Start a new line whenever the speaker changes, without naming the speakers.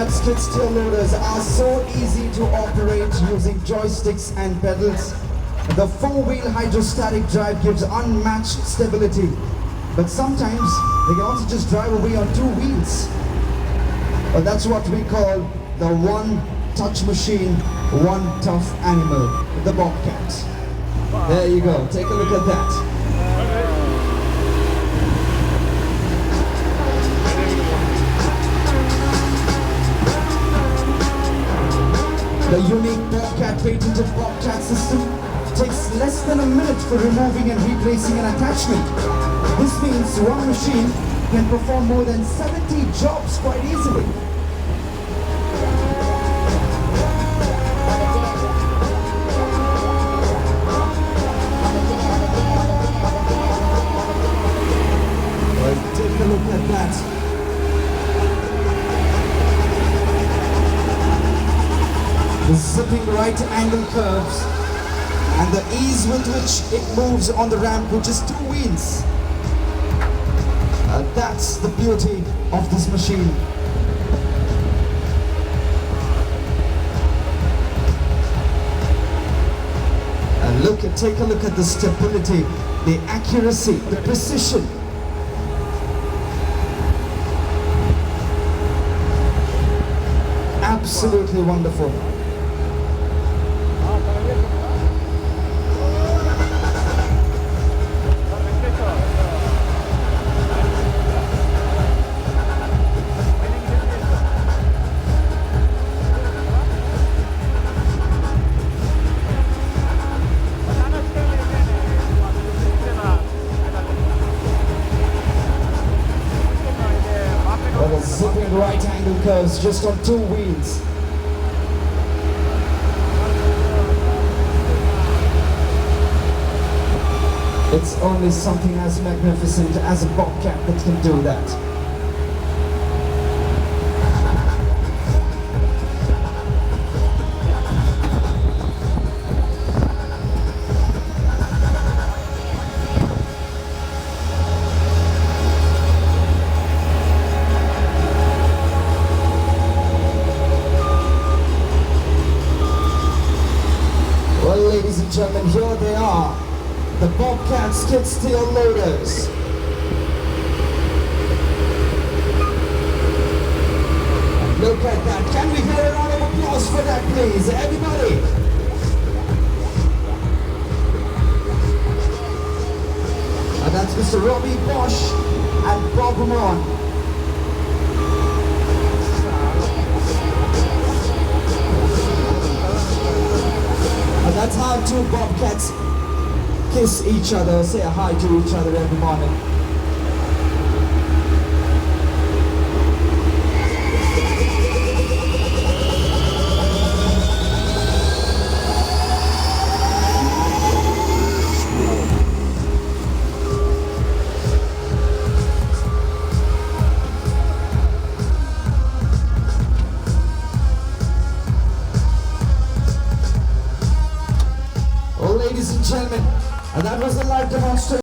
Bobcat skid steer loaders are so easy to operate using joysticks and pedals. The four-wheel hydrostatic drive gives unmatched stability. But sometimes they can also just drive away on two wheels. Well, that's what we call the one-touch machine, one tough animal, the Bobcat. There you go, take a look at that. The unique Bobcat patented Bobcat system takes less than a minute for removing and replacing an attachment. This means one machine can perform more than 70 jobs quite easily. Well, take a look at that. The zipping right angle curves and the ease with which it moves on the ramp with just two wheels. That's the beauty of this machine. And take a look at the stability, the accuracy, the precision. Absolutely wonderful. Zipping right angle curves just on two wheels. It's only something as magnificent as a Bobcat that can do that. Well, ladies and gentlemen, here they are, the Bobcat skid steer loaders. Look at that. Can we hear a round of applause for that, please? Everybody. And that's Mr. Robbie Bosch and Bob Ramon. And that's how two Bobcats kiss each other, say hi to each other every morning. Well, ladies and gentlemen, and that was the live demonstration.